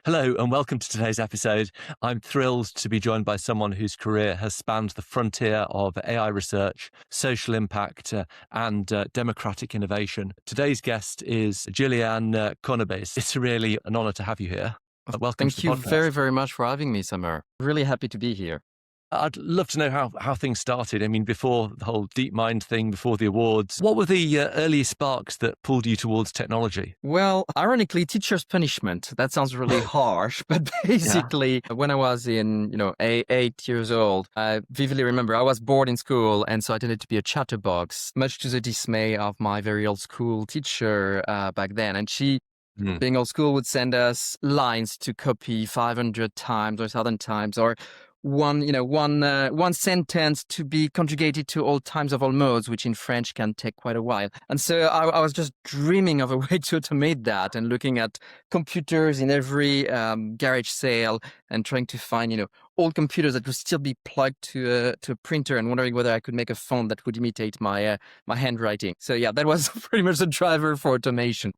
Hello and welcome to today's episode. I'm thrilled to be joined by someone whose career has spanned the frontier of AI research, social impact, and democratic innovation. Today's guest is Julien Cornebise. It's really an honor to have you here. Welcome to Thank the you podcast. very, very much for having me, Summer. Really happy to be here. I'd love to know how things started. I mean, before the whole DeepMind thing, before the awards, what were the early sparks that pulled you towards technology? Well, ironically, teacher's punishment. That sounds really harsh, but Yeah. basically, when I was in, 8 years old, I vividly remember I was bored in school, and so I tended to be a chatterbox, much to the dismay of my very old school teacher back then. And she, Mm. being old school, would send us lines to copy 500 times or 1,000 times, or one sentence to be conjugated to all times of all modes, which in French can take quite a while. And so I was just dreaming of a way to automate that, and looking at computers in every garage sale, and trying to find old computers that would still be plugged to a printer, and wondering whether I could make a font that would imitate my handwriting. So yeah, that was pretty much the driver for automation.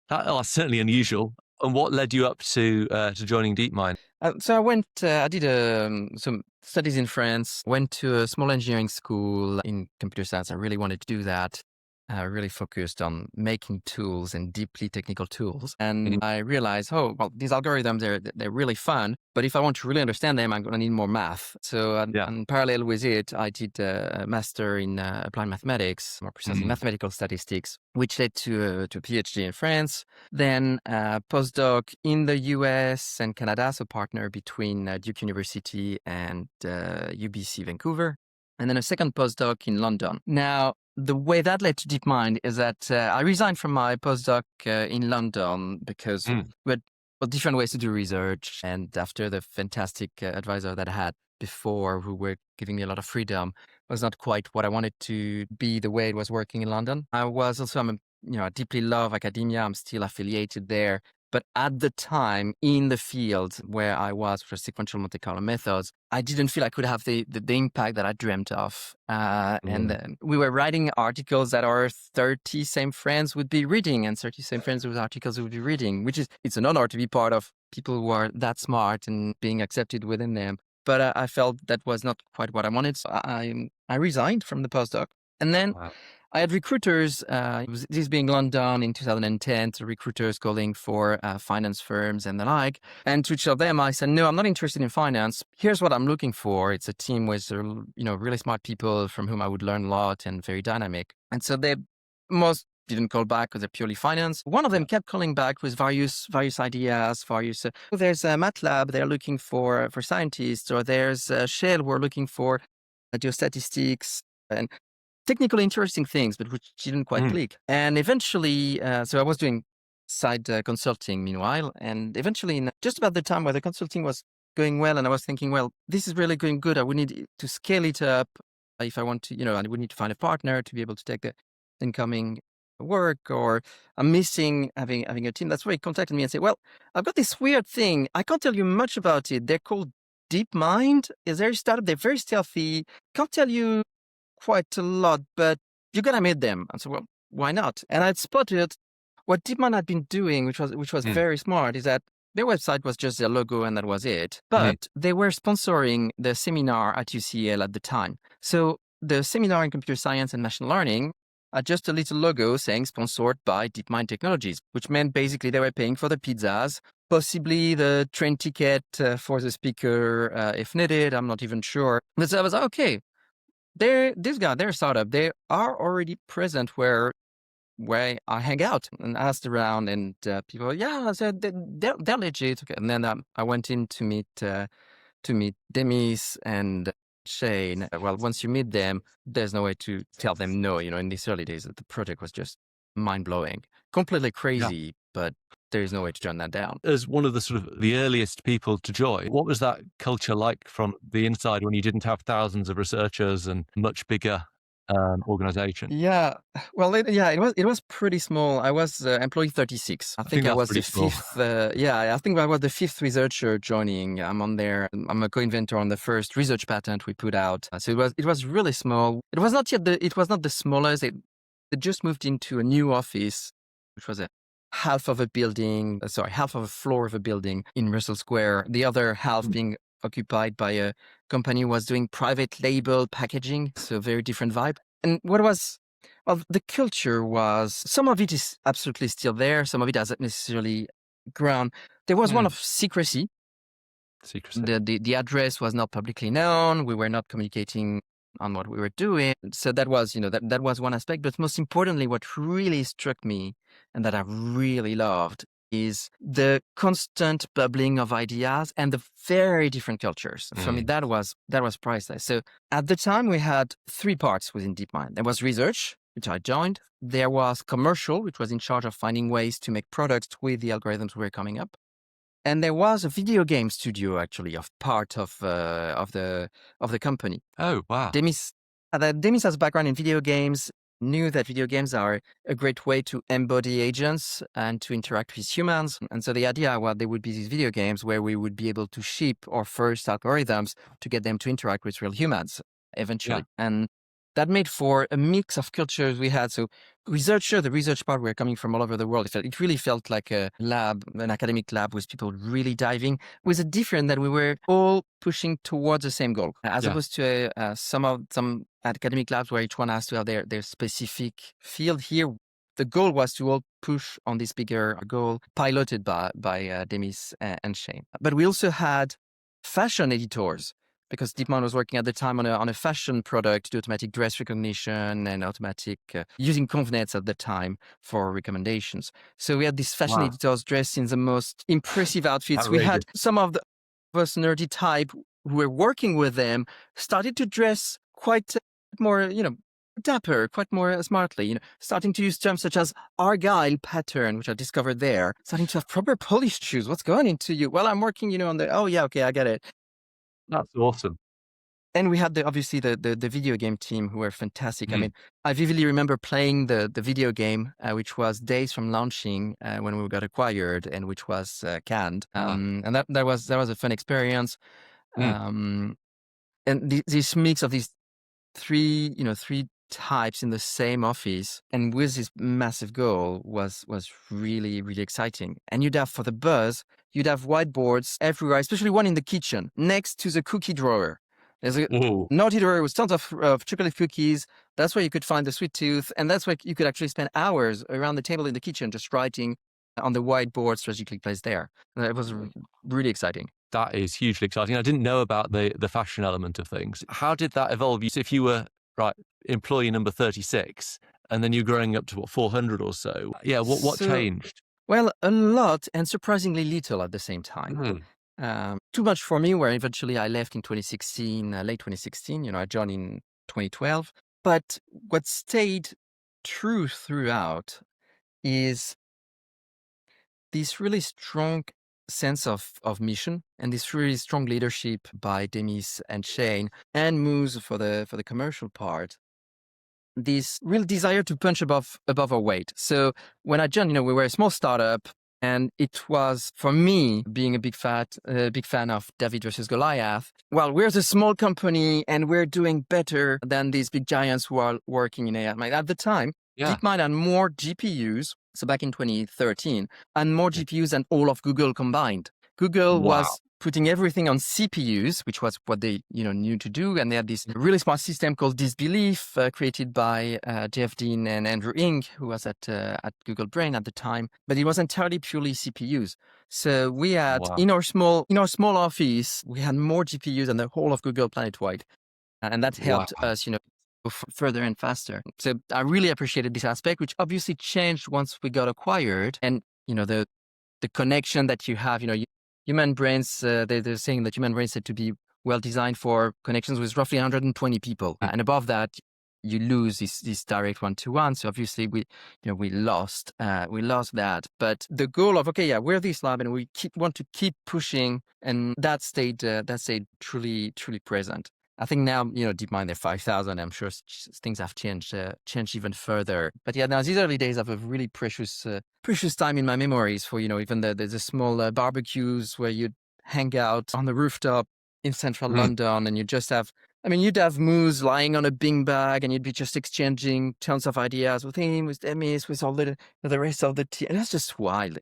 That's certainly unusual. And what led you up to joining DeepMind? So I did some studies in France, went to a small engineering school in computer science. I really wanted to do that. Really focused on making tools and deeply technical tools. And I realized, oh, well, these algorithms, they're really fun, but if I want to really understand them, I'm going to need more math. So Yeah. in parallel with it, I did a master in applied mathematics, more precisely Mhm. mathematical statistics, which led to a PhD in France. Then a postdoc in the US and Canada, so partner between Duke University and UBC Vancouver. And then a second postdoc in London. Now, the way that led to DeepMind is that I resigned from my postdoc in London because Mm. we had different ways to do research. And after the fantastic advisor that I had before, who were giving me a lot of freedom, was not quite what I wanted to be the way it was working in London. I deeply love academia. I'm still affiliated there. But at the time, in the field where I was for sequential Monte Carlo methods, I didn't feel I could have the impact that I dreamt of. And Mm. then we were writing articles that our 30 same friends would be reading, and 30 same friends with articles we would be reading, it's an honor to be part of people who are that smart and being accepted within them. But I felt that was not quite what I wanted. So I resigned from the postdoc. And then Wow. I had recruiters, this being London in 2010, so recruiters calling for finance firms and the like. And to each of them, I said, no, I'm not interested in finance. Here's what I'm looking for. It's a team with, really smart people from whom I would learn a lot and very dynamic. And so most didn't call back because they're purely finance. One of them Yeah. kept calling back with various ideas, there's a MATLAB, they're looking for scientists, or there's Shell, we're looking for geostatistics. And technically interesting things, but which didn't quite Mm. click. And eventually, so I was doing side consulting meanwhile. And eventually, in just about the time where the consulting was going well, and I was thinking, well, this is really going good. I would need to scale it up if I want to, I would need to find a partner to be able to take the incoming work, or I'm missing having a team. That's why he contacted me and said, well, I've got this weird thing. I can't tell you much about it. They're called DeepMind. Is there a startup? They're very stealthy. Can't tell you quite a lot, but you're gonna meet them. And so, well, why not? And I'd spotted what DeepMind had been doing, which was Mm. very smart, is that their website was just their logo and that was it. Mhm. But they were sponsoring the seminar at UCL at the time. So the seminar in computer science and machine learning had just a little logo saying sponsored by DeepMind Technologies, which meant basically they were paying for the pizzas, possibly the train ticket for the speaker if needed. I'm not even sure. But so I was like, okay, they're a startup. They are already present where I hang out, and asked around, and people, yeah, I said they're legit. Okay. And then I went in to meet Demis and Shane. Well, once you meet them, there's no way to tell them no. In these early days, the project was just mind blowing, completely Yeah. crazy, but there is no way to turn that down. As one of the sort of the earliest people to join, what was that culture like from the inside when you didn't have thousands of researchers and much bigger organization? Yeah, well, it was pretty small. I was employee 36. I I think think I that's was pretty the small. fifth. I think I was the fifth researcher joining. I'm on there. I'm a co-inventor on the first research patent we put out. So it was really small. It was not the smallest. It just moved into a new office, which was half of a building, half of a floor of a building in Russell Square, the other half being occupied by a company who was doing private label packaging, so very different vibe. And the culture was, some of it is absolutely still there, some of it hasn't necessarily grown. There was one of secrecy. Secrecy. The address was not publicly known. We were not communicating on what we were doing. So that was, that was one aspect. But most importantly, what really struck me and that I really loved is the constant bubbling of ideas and the very different cultures. For me, that was priceless. So at the time, we had three parts within DeepMind. There was research, which I joined. There was commercial, which was in charge of finding ways to make products with the algorithms we were coming up. And there was a video game studio, actually, of part of the company. Oh, wow. Demis has a background in video games, knew that video games are a great way to embody agents and to interact with humans. And so the idea was there would be these video games where we would be able to ship our first algorithms to get them to interact with real humans eventually. Yeah. And that made for a mix of cultures we had. So the research part, we're coming from all over the world. It really felt like a lab, an academic lab with people really diving, with a difference that we were all pushing towards the same goal, as opposed to some academic labs where each one has to have their specific field. Here, the goal was to all push on this bigger goal, piloted by Demis and Shane. But we also had fashion editors, because DeepMind was working at the time on a fashion product to do automatic dress recognition and automatic using ConvNets at the time for recommendations. So we had these fashion editors dressed in the most impressive outfits. We had some of the us nerdy type who were working with them started to dress quite more, dapper, quite more smartly, starting to use terms such as Argyle pattern, which I discovered there, starting to have proper polished shoes. What's going into you? Well, I'm working, on I get it. That's awesome. And we had obviously the video game team who were fantastic. I mean, I vividly remember playing the video game, which was days from launching when we got acquired, and which was canned. And that was a fun experience. And this mix of these three types in the same office and with this massive goal was really, really exciting. And you'd have, for the buzz, you'd have whiteboards everywhere, especially one in the kitchen next to the cookie drawer. There's a naughty drawer with tons of chocolate cookies. That's where you could find the sweet tooth. And that's where you could actually spend hours around the table in the kitchen just writing on the whiteboard strategically placed there. It was really exciting. That is hugely exciting. I didn't know about the fashion element of things. How did that evolve? If you were employee number 36, and then you're growing up to 400 or so. Yeah, what changed? Well, a lot, and surprisingly little at the same time. Too much for me, where eventually I left in 2016, late 2016. I joined in 2012. But what stayed true throughout is this really strong sense of mission and this really strong leadership by Demis and Shane and Moose for the commercial part. This real desire to punch above our weight. So when I joined, we were a small startup, and it was, for me, being a big fan of David versus Goliath. Well, we're a small company and we're doing better than these big giants who are working in AI. At the time, DeepMind had more GPUs. So back in 2013, and more GPUs than all of Google combined. Google was putting everything on CPUs, which was what they knew to do, and they had this really smart system called Disbelief, created by Jeff Dean and Andrew Ng, who was at Google Brain at the time. But it was entirely purely CPUs. So we had in our small office, we had more GPUs than the whole of Google planet-wide, and that helped us, go further and faster. So I really appreciated this aspect, which obviously changed once we got acquired. And, the connection that you have, human brains, they're saying that human brains said to be well designed for connections with roughly 120 people. And above that, you lose this direct one-to-one. So obviously we lost that. But the goal of, we're this lab and we want to keep pushing. And that stayed truly, truly present. I think now, DeepMind, they're 5,000. I'm sure things have changed even further. But now these early days have a really precious time in my memories for, even the small barbecues where you'd hang out on the rooftop in central London and you just have I mean, you'd have Moose lying on a beanbag and you'd be just exchanging tons of ideas with him, with Demis, with all the rest of the team. It was just wild.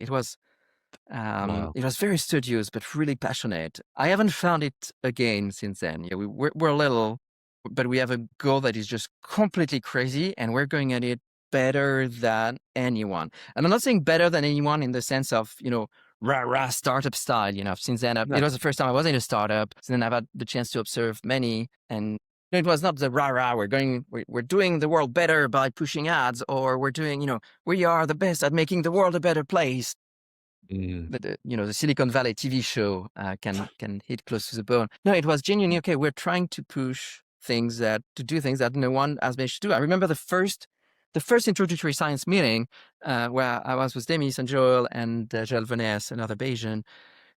Wow. It was very studious, but really passionate. I haven't found it again since then. Yeah, we're little, but we have a goal that is just completely crazy, and we're going at it better than anyone. And I'm not saying better than anyone in the sense of, rah rah startup style. Since then, No. it was the first time I was in a startup. So then I've had the chance to observe many, and it was not the rah rah. We're doing the world better by pushing ads, or we're doing, we are the best at making the world a better place. Mm. The Silicon Valley TV show can hit close to the bone. No, it was genuinely okay. We're trying to push to do things that no one has managed to do. I remember the first introductory science meeting where I was with Demis and Joel and Joel Venes, another Bayesian,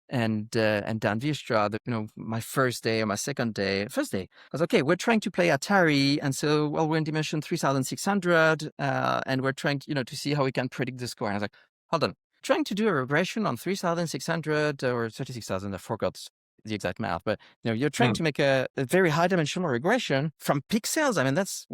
and Dan Vistra. My first day or my first day, I was okay. We're trying to play Atari, and so we're in dimension 3600, and we're trying to see how we can predict the score. And I was like, hold on. Trying to do a regression on 3,600 or 36,000, I forgot the exact math, but you're trying to make a very high dimensional regression from pixels. I mean, that's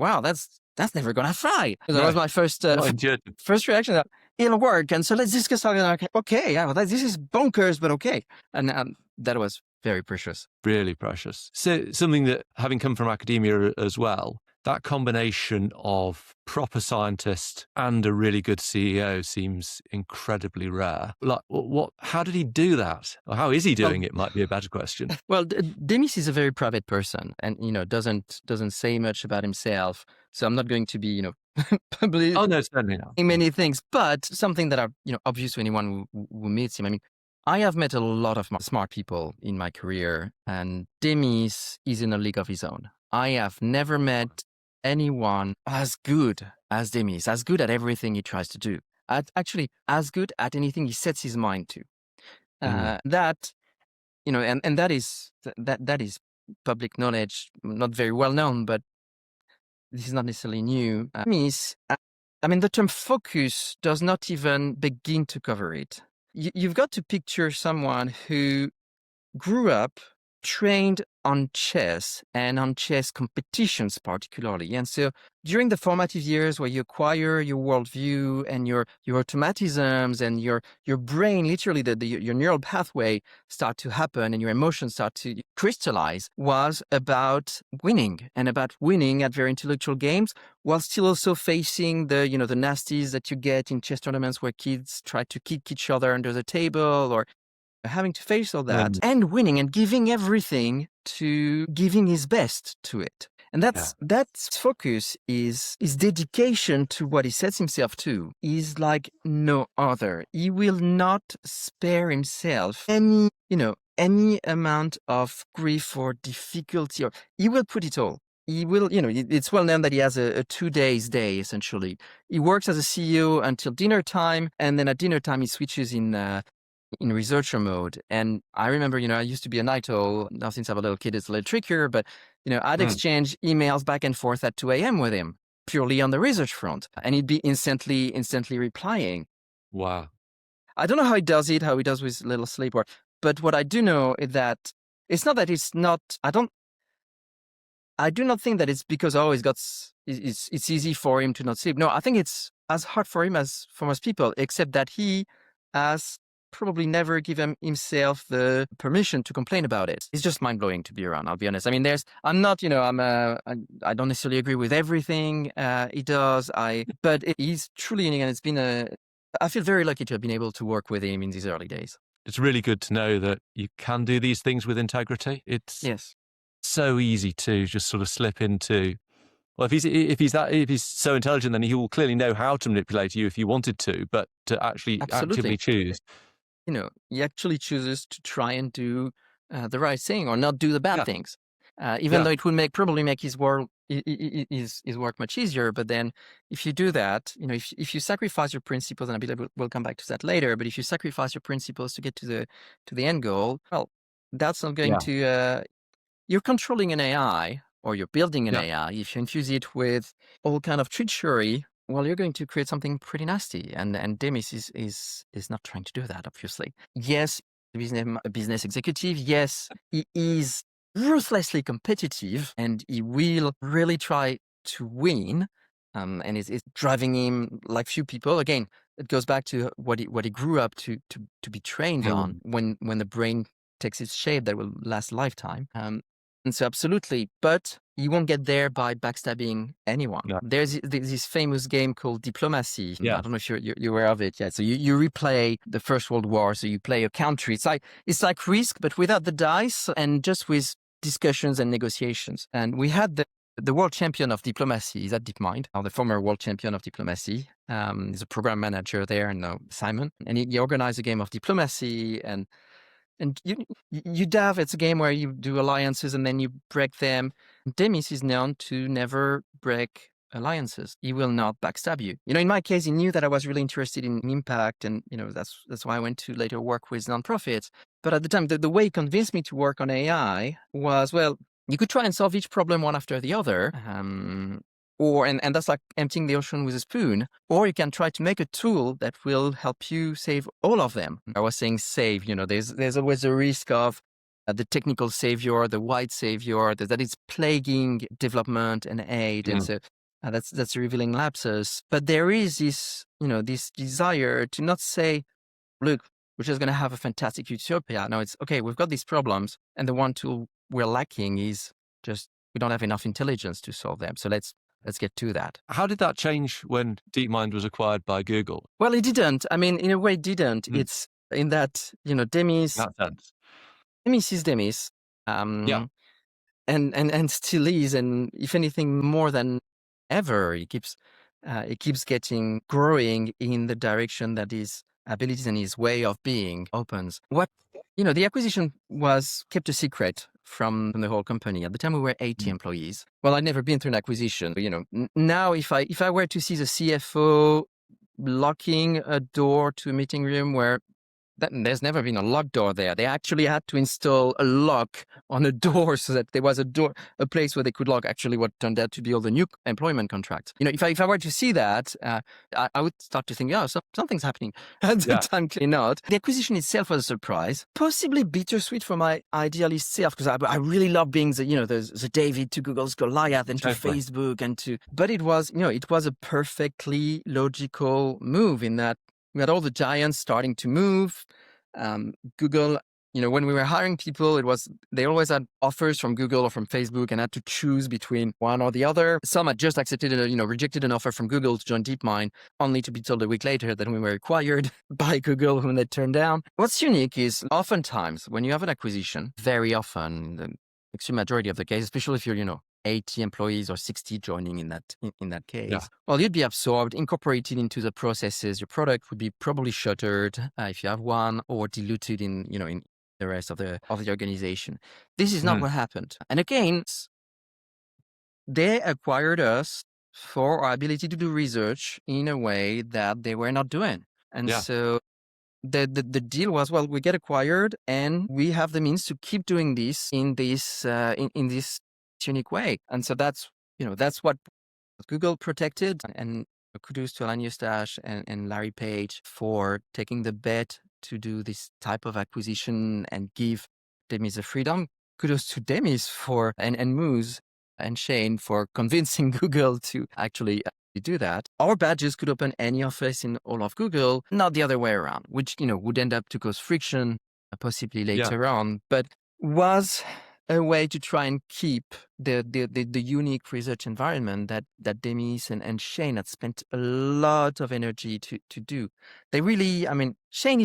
never gonna fly. That was my first reaction. That it'll work, and so let's discuss how. Okay, yeah, this is bonkers, but okay, and that was very precious. Really precious. So something that, having come from academia as well, that combination of proper scientist and a really good CEO seems incredibly rare. Like, how did he do that? Or how is he doing it might be a better question. Well, Demis is a very private person and, doesn't say much about himself. So I'm not going to be, public. Oh, no, certainly not. Many things, but something that are, obvious to anyone who meets him. I mean, I have met a lot of smart people in my career, and Demis is in a league of his own. I have never met anyone as good as Demis, as good at everything he tries to do, actually as good at anything he sets his mind to. That, and that is public knowledge, not very well known, but this is not necessarily new. Demis, the term focus does not even begin to cover it. You've got to picture someone who grew up trained on chess and on chess competitions particularly. And so during the formative years where you acquire your worldview and your automatisms and your brain, literally your neural pathway start to happen and your emotions start to crystallize, was about winning and about winning at very intellectual games while still also facing the nasties that you get in chess tournaments where kids try to kick each other under the table, or having to face all that and winning and giving everything to giving his best to it. And that's focus is dedication to what he sets himself to is like no other. He will not spare himself any amount of grief or difficulty, or he will put it all. He will, it's well known that he has a 2 days day, essentially. He works as a CEO until dinner time, and then at dinner time he switches in researcher mode. And I remember, I used to be a night owl. Now, since I have a little kid, it's a little trickier, but, I'd exchange emails back and forth at 2 a.m. with him, purely on the research front. And he'd be instantly replying. Wow. I don't know how he does with little sleep work, but what I do know is that it's not that it's not, I do not think that it's because, it's easy for him to not sleep. No, I think it's as hard for him as for most people, except that he has probably never given himself the permission to complain about it. It's just mind-blowing to be around, I'll be honest. I mean, I don't necessarily agree with everything he does, but he's truly, and it's been I feel very lucky to have been able to work with him in these early days. It's really good to know that you can do these things with integrity. It's so easy to just sort of slip into, well, if he's so intelligent, then he will clearly know how to manipulate you if he wanted to, but to actually actively choose. He actually chooses to try and do the right thing or not do the bad things, even though it would probably make his work much easier. But then if you do that, if you sacrifice your principles, and I believe we'll come back to that later, but if you sacrifice your principles to get to the end goal, well, that's not going to, you're controlling an AI or you're building an AI. If you infuse it with all kind of treachery, well, you're going to create something pretty nasty. And Demis is not trying to do that, obviously. Yes, a business executive. Yes, he is ruthlessly competitive, and he will really try to win. And it's driving him like few people. Again, it goes back to what he grew up to be trained on. Mm. When the brain takes its shape, that will last a lifetime. And so absolutely, but you won't get there by backstabbing anyone. No. There's this famous game called Diplomacy. Yeah. I don't know if you're aware of it yet. So you replay the First World War. So you play a country. It's like Risk, but without the dice and just with discussions and negotiations. And we had the world champion of diplomacy is at DeepMind, or the former world champion of diplomacy. He's a program manager there, and Simon. And he organized a game of diplomacy, and you dive. It's a game where you do alliances and then you break them. Demis is known to never break alliances. He will not backstab you. In my case, he knew that I was really interested in impact, and that's why I went to later work with nonprofits. But at the time, the way he convinced me to work on AI was, well, you could try and solve each problem one after the other. And that's like emptying the ocean with a spoon. Or you can try to make a tool that will help you save all of them. I was saying save, there's always a risk of the technical savior, the white savior, that is plaguing development and aid. And so that's revealing lapses. But there is this desire to not say, look, we're just going to have a fantastic utopia. No, it's okay. We've got these problems. And the one tool we're lacking is just, we don't have enough intelligence to solve them. So let's get to that. How did that change when DeepMind was acquired by Google? Well, it didn't. I mean, in a way, it didn't. It's in that, Demis. In that sense. Demis is Demis. Yeah. And still is. And if anything, more than ever, it keeps growing in the direction that his abilities and his way of being opens. The acquisition was kept a secret from the whole company. At the time, we were 80 employees. Well, I'd never been through an acquisition. But, now if I were to see the CFO locking a door to a meeting room where there's never been a locked door there. They actually had to install a lock on a door so that there was a place where they could lock actually what turned out to be all the new employment contracts. If I were to see that, I would start to think, something's happening. At the time, clearly not. The acquisition itself was a surprise, possibly bittersweet for my idealist self, because I really love being the David to Google's Goliath and to Facebook but it was a perfectly logical move in that we had all the giants starting to move. Google, when we were hiring people, they always had offers from Google or from Facebook and had to choose between one or the other. Some had just rejected an offer from Google to join DeepMind, only to be told a week later that we were acquired by Google, whom they turned down. What's unique is oftentimes when you have an acquisition, very often, the extreme majority of the case, especially if you're, 80 employees or 60 joining in that case. Yeah. Well, you'd be absorbed, incorporated into the processes. Your product would be probably shuttered if you have one, or diluted in the rest of the organization. This is not what happened. And again, they acquired us for our ability to do research in a way that they were not doing. And so the deal was, well, we get acquired and we have the means to keep doing this in this unique way. And so that's what Google protected. And kudos to Alain Eustache and Larry Page for taking the bet to do this type of acquisition and give Demis the freedom. Kudos to Demis and Moose and Shane for convincing Google to actually do that. Our badges could open any office in all of Google, not the other way around, which would end up to cause friction possibly later on, but was a way to try and keep the unique research environment that Demis and Shane had spent a lot of energy to do. They really, Shane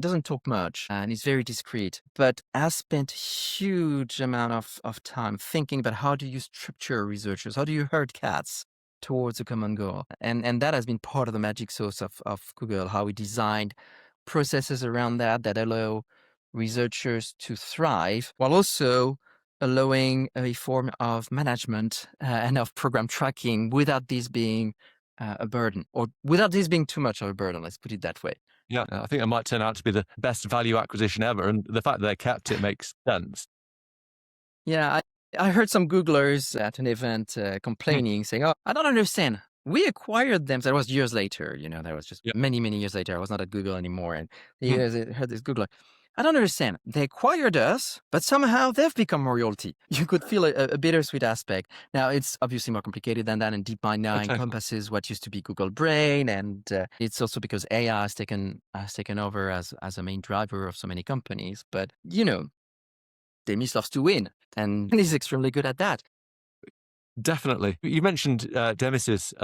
doesn't talk much and he's very discreet, but has spent huge amount of time thinking about how do you structure researchers, how do you herd cats towards a common goal. And that has been part of the magic sauce of Google, how we designed processes around that allow researchers to thrive while also allowing a form of management and of program tracking without this being a burden, or without this being too much of a burden, let's put it that way. Yeah, I think it might turn out to be the best value acquisition ever. And the fact that they kept it makes sense. Yeah, I heard some Googlers at an event complaining, saying, I don't understand. We acquired them. That was years later, that was just many, many years later. I was not at Google anymore. And I heard this Googler. I don't understand. They acquired us, but somehow they've become royalty. You could feel a bittersweet aspect. Now, it's obviously more complicated than that, and DeepMind now Okay. encompasses what used to be Google Brain, and it's also because AI has taken over as a main driver of so many companies. But, Demis loves to win, and he's extremely good at that. Definitely. You mentioned Demis's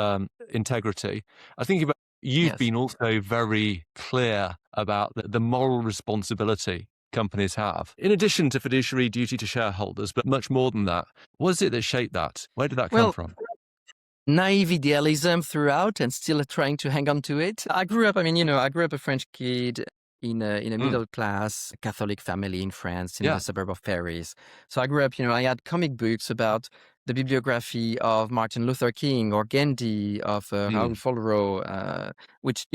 integrity. I think you've Yes. been also very clear about the moral responsibility companies have, in addition to fiduciary duty to shareholders, but much more than that. What is it that shaped that? Where did that come Well, from? naive idealism throughout and still trying to hang on to it. I grew up a French kid in a Mm, middle class Catholic family in France, in the yeah. suburb of Paris. So I grew up, I had comic books about the bibliography of Martin Luther King or Gandhi, of Raoul Mm, Follereau, which,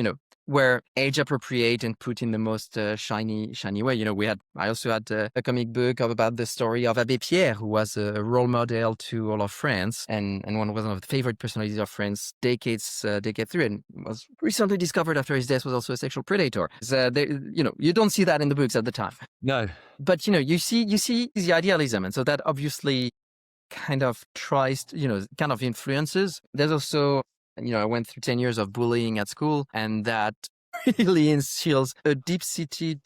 were age appropriate and put in the most shiny way. I also had a comic book about the story of Abbé Pierre, who was a role model to all of France and one of the favorite personalities of France decade through, and was recently discovered after his death was also a sexual predator. So you don't see that in the books at the time, no. but you see the idealism, and so that obviously kind of kind of influences. There's also, I went through 10 years of bullying at school, and that really instills a deep-seated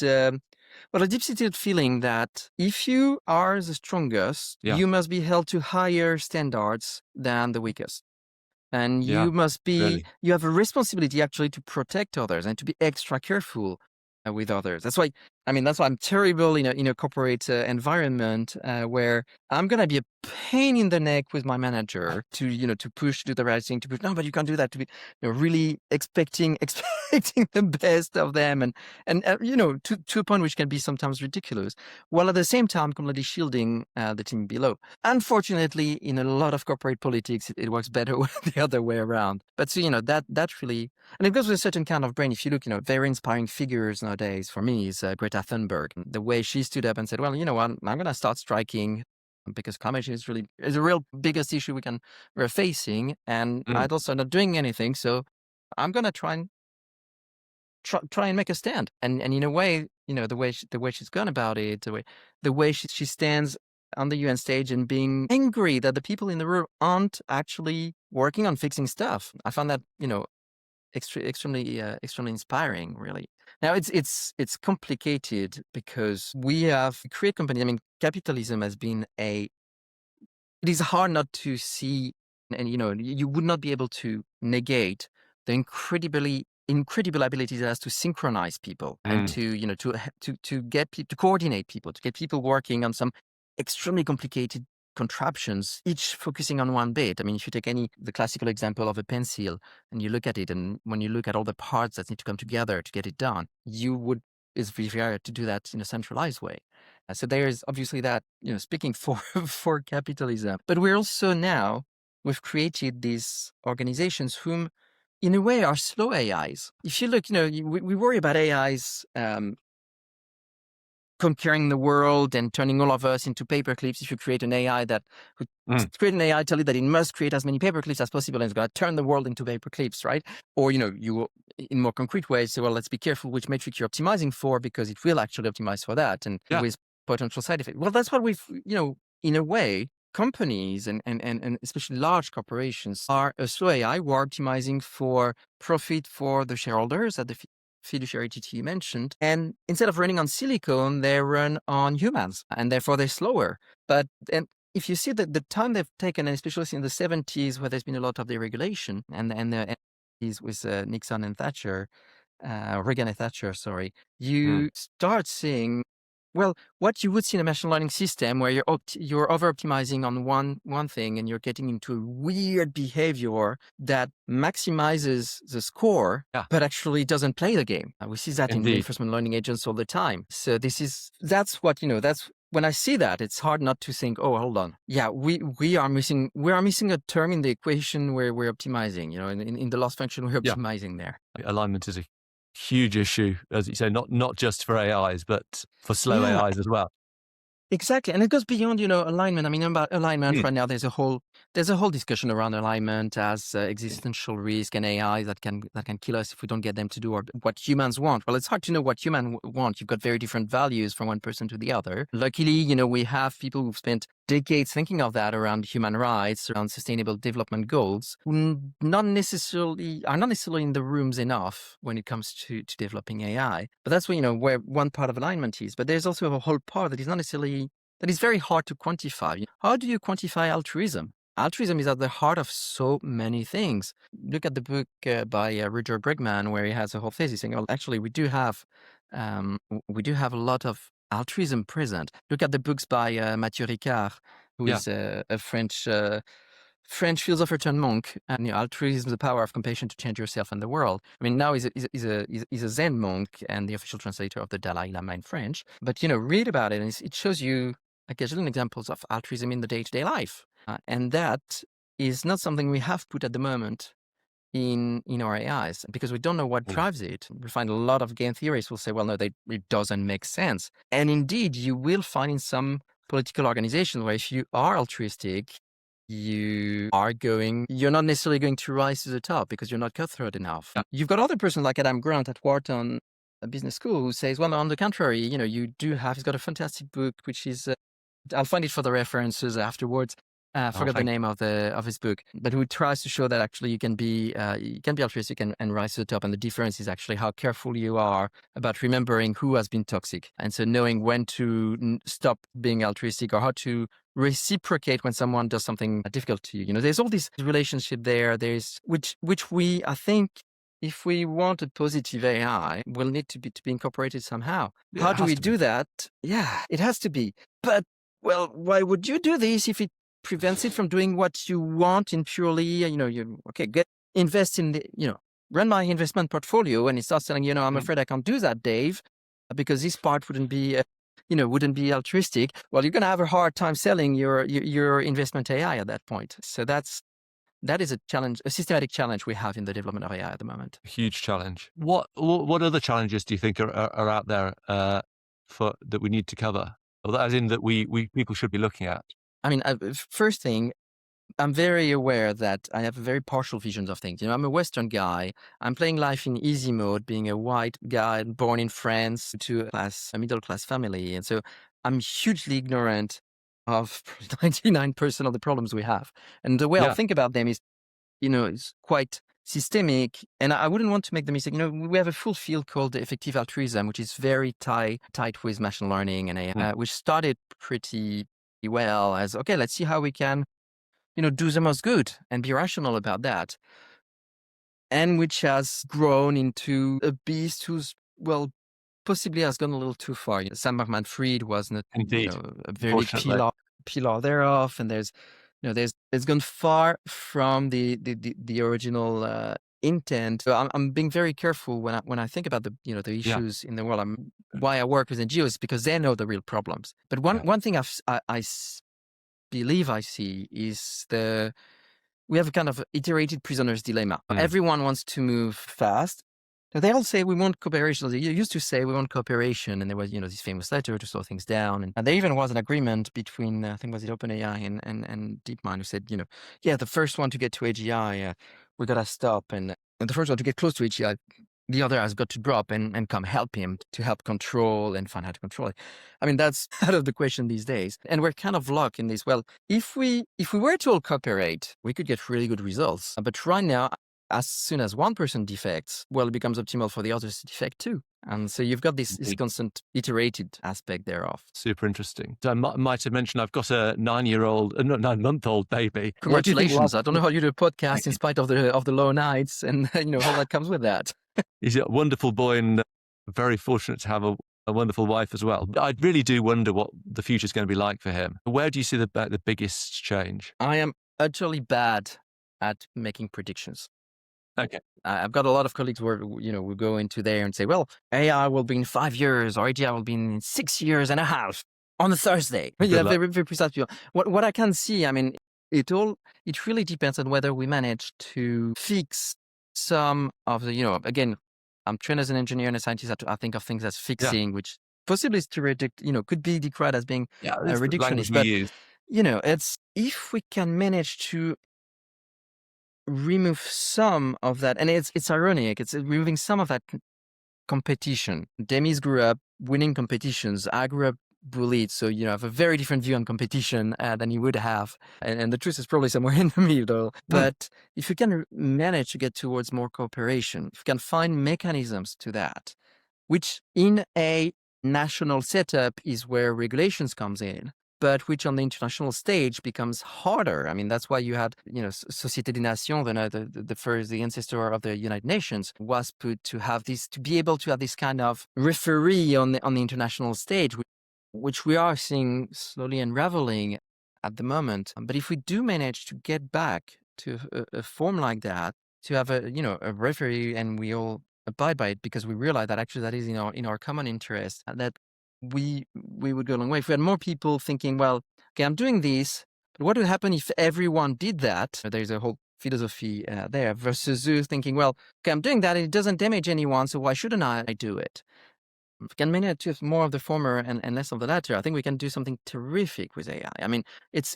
feeling that if you are the strongest, Yeah. you must be held to higher standards than the weakest. And Yeah. Really. you have a responsibility actually to protect others and to be extra careful with others. That's why I'm terrible in a corporate environment where I'm going to be a pain in the neck with my manager to push, do the right thing, to push. No, but you can't do that. To be, really expecting the best of them, and to a point which can be sometimes ridiculous, while at the same time completely shielding the team below. Unfortunately, in a lot of corporate politics, it works better the other way around. But so, that really, and it goes with a certain kind of brain. If you look, very inspiring figures nowadays for me is Greta Thunberg. The way she stood up and said, well, what, I'm going to start striking because climate change is a real biggest issue we're facing. And Mm, I'd also not doing anything. So I'm going to try and make a stand. And in a way, the way she's gone about it, the way she stands on the UN stage and being angry that the people in the room aren't actually working on fixing stuff. I found that, extremely inspiring, really. Now it's complicated because we have create companies. Capitalism has been it is hard not to see, and you would not be able to negate the incredible abilities it has to synchronize people and mm, to get people to coordinate people, to get people working on some extremely complicated contraptions, each focusing on one bit. If you take the classical example of a pencil and you look at it, and when you look at all the parts that need to come together to get it done, it's very rare to do that in a centralized way. So there is obviously that, speaking for for capitalism. But we've created these organizations whom, in a way, are slow AIs. If you look, we worry about AIs conquering the world and turning all of us into paperclips. If you create an AI mm. tell it that it must create as many paperclips as possible, and it's going to turn the world into paperclips, right? Or, you in more concrete ways say, well, let's be careful which metric you're optimizing for, because it will actually optimize for that, and Yeah. with potential side effects. Well, that's what we've, in a way, companies and especially large corporations are a slow AI who are optimizing for profit for the shareholders at the fiduciary duty you mentioned. And instead of running on silicon, they run on humans, and therefore they're slower. And if you see that the time they've taken, and especially in the 70s, where there's been a lot of deregulation, and is with Nixon and Thatcher, Reagan and Thatcher, sorry, Mm, you start seeing, well, what you would see in a machine learning system where you're over optimizing on one thing, and you're getting into a weird behavior that maximizes the score, yeah. but actually doesn't play the game. We see that in Indeed. reinforcement learning agents all the time. So that's what, that's when I see that, it's hard not to think, oh, hold on. Yeah, we are missing a term in the equation where we're optimizing, in the loss function, we're Yeah. optimizing there. Alignment is a huge issue, as you say, not just for AIs, but for slow Yeah. AIs as well. Exactly, and it goes beyond, alignment. I mean, about alignment Mm. right now, there's a whole discussion around alignment as existential risk and AI that can kill us if we don't get them to do what humans want. Well, it's hard to know what humans want. You've got very different values from one person to the other. Luckily, we have people who've spent decades thinking of that around human rights, around sustainable development goals, who are not necessarily in the rooms enough when it comes to developing AI. But that's where one part of alignment is. But there's also a whole part that is very hard to quantify. How do you quantify altruism? Altruism is at the heart of so many things. Look at the book by Richard Bregman, where he has a whole thesis saying, "Well, actually, we do have a lot of altruism present." Look at the books by Mathieu Ricard, who Yeah. is a French philosopher turned monk, and altruism, the power of compassion to change yourself and the world. I mean, now he's a Zen monk and the official translator of the Dalai Lama in French. But read about it, and it shows you occasional examples of altruism in the day-to-day life, and that is not something we have put at the moment in our AIs because we don't know what Mm. drives it. We find a lot of game theorists will say, well, no, it doesn't make sense. And indeed, you will find in some political organizations where if you are altruistic, you're not necessarily going to rise to the top because you're not cutthroat enough. Yeah. You've got other person like Adam Grant at Wharton Business School who says, well, on the contrary, he's got a fantastic book, which is, I'll find it for the references afterwards. Forgot the name of his book, but who tries to show that actually you can be altruistic and rise to the top, and the difference is actually how careful you are about remembering who has been toxic, and so knowing when to stop being altruistic or how to reciprocate when someone does something difficult to you. There's all this relationship there. There's which I think. If we want a positive AI, will need to be incorporated somehow. Yeah, How it do has we to do be. that? Yeah, it has to be. But well, why would you do this if it prevents it from doing what you want in purely, invest in run my investment portfolio, and it starts telling you, I'm Mm. afraid I can't do that, Dave, because this part wouldn't be altruistic. Well, you're going to have a hard time selling your investment AI at that point. So that is a challenge, a systematic challenge we have in the development of AI at the moment. Huge challenge. What other challenges do you think are out there for that we need to cover? Or as in that we people should be looking at? I mean, first thing, I'm very aware that I have very partial visions of things. I'm a Western guy. I'm playing life in easy mode, being a white guy born in France to a middle class family. And so I'm hugely ignorant of 99% of the problems we have. And the way I'll Yeah. think about them is quite systemic. And I wouldn't want to make the mistake. We have a full field called effective altruism, which is very tight with machine learning and AI, Mm. which started pretty well as, okay, let's see how we can do the most good and be rational about that. And which has grown into a beast who's, well, possibly has gone a little too far. Sam Bankman-Fried was not, Indeed. a very big Unfortunately. pillar thereof. And there's gone far from the original intent. So I'm being very careful when I think about the the Yeah. issues in the world. Why I work with NGOs is because they know the real problems. But Yeah. one thing believe I see is we have a kind of iterated prisoner's dilemma. Mm. Everyone wants to move fast. So they all say we want cooperation. They used to say we want cooperation, and there was this famous letter to slow things down, and there even was an agreement between I think was it OpenAI and DeepMind who said the first one to get to AGI we gotta stop, and the first one to get close to AGI the other has got to drop and come help him to help control and find how to control it. I mean, that's out of the question these days. And we're kind of locked in this. Well, if we were to all cooperate, we could get really good results. But right now, as soon as one person defects, well, it becomes optimal for the others to defect too. And so you've got this Indeed. constant iterated aspect thereof. Super interesting. I might have mentioned I've got a 9-month-old baby. What do you think Congratulations. will I don't know how you do a podcast in spite of the low nights and all that comes with that. He's a wonderful boy and very fortunate to have a wonderful wife as well. I really do wonder what the future is going to be like for him. Where do you see the biggest change? I am utterly bad at making predictions. Okay. I've got a lot of colleagues where, we go into there and say, well, AI will be in 5 years or AGI will be in 6 years and a half on a Thursday. Good Yeah, luck. very, very precise people. What I can see, I mean, it really depends on whether we manage to fix some of the, again, I'm trained as an engineer and a scientist. I think of things as fixing, which possibly to reject, could be decried as being Yeah, a it's the language reductionist. we But, use. it's if we can manage to remove some of that, and it's ironic, it's removing some of that competition. Demis grew up winning competitions. I grew up bullied, so I have a very different view on competition than you would have. And the truth is probably somewhere in the middle. Mm. But if you can manage to get towards more cooperation, if you can find mechanisms to that, which in a national setup is where regulations comes in, but which on the international stage becomes harder. I mean, that's why you had, Société des Nations, the first, the ancestor of the United Nations, was put to have this, to be able to have this kind of referee on the international stage, which we are seeing slowly unraveling at the moment. But if we do manage to get back to a form like that, to have a referee, and we all abide by it because we realize that actually that is in our common interest, and that we would go a long way. If we had more people thinking, well, okay, I'm doing this, but what would happen if everyone did that? There's a whole philosophy there, versus you thinking, well, okay, I'm doing that, and it doesn't damage anyone, so why shouldn't I do it? If we can manage to have more of the former and less of the latter, I think we can do something terrific with AI. I mean, it's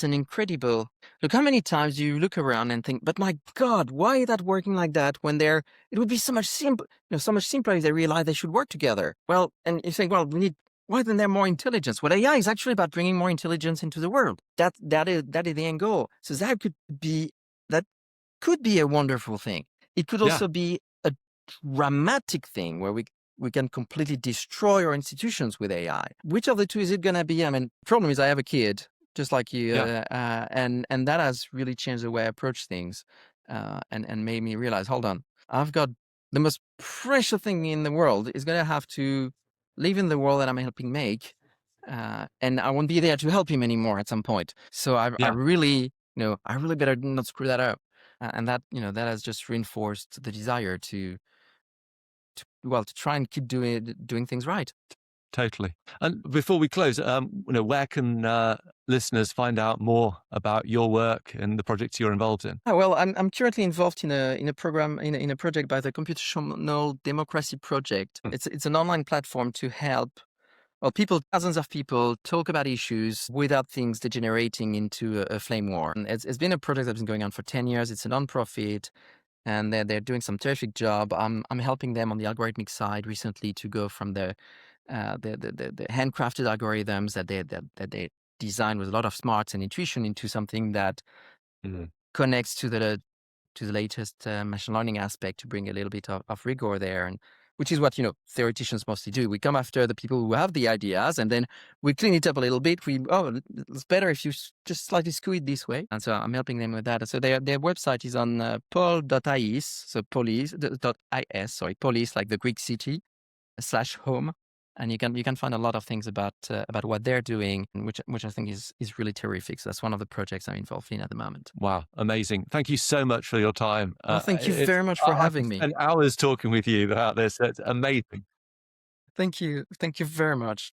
an incredible. Look, how many times you look around and think, but my God, why is that working like that when it would be so much simple, so much simpler if they realize they should work together. Well, and you think, well, why isn't there more intelligence? Well, AI is actually about bringing more intelligence into the world. That is the end goal. So that could be a wonderful thing. It could Yeah, also be a dramatic thing where we can completely destroy our institutions with AI. Which of the two is it going to be? I mean, problem is I have a kid, just like you, yeah, and that has really changed the way I approach things, and made me realize, hold on, I've got the most precious thing in the world is going to have to live in the world that I'm helping make, and I won't be there to help him anymore at some point. So I yeah. really, I really better not screw that up, and that has just reinforced the desire to try and keep doing things right. Totally. And before we close, where can listeners find out more about your work and the projects you're involved in? Oh, well, I'm currently involved in a program, in a project by the Computational Democracy Project. Mm. It's an online platform to help, well, people, thousands of people, talk about issues without things degenerating into a flame war. And it's been a project that's been going on for 10 years. It's a nonprofit, and they're doing some terrific job. I'm helping them on the algorithmic side recently to go from the handcrafted algorithms that they design with a lot of smarts and intuition into something that Mm. connects to the latest machine learning aspect, to bring a little bit of rigor there, and which is what theoreticians mostly do. We come after the people who have the ideas, and then we clean it up a little bit. It's better if you just slightly skew it this way. And so I'm helping them with that. So their website is on pol.is, so police.is, sorry, police like the Greek city /home, and you can find a lot of things about what they're doing, which I think is really terrific. So that's one of the projects I'm involved in at the moment. Wow, amazing. Thank you so much for your time. Well, thank you very much for I could having me. spend hours talking with you about this. It's amazing. Thank you very much.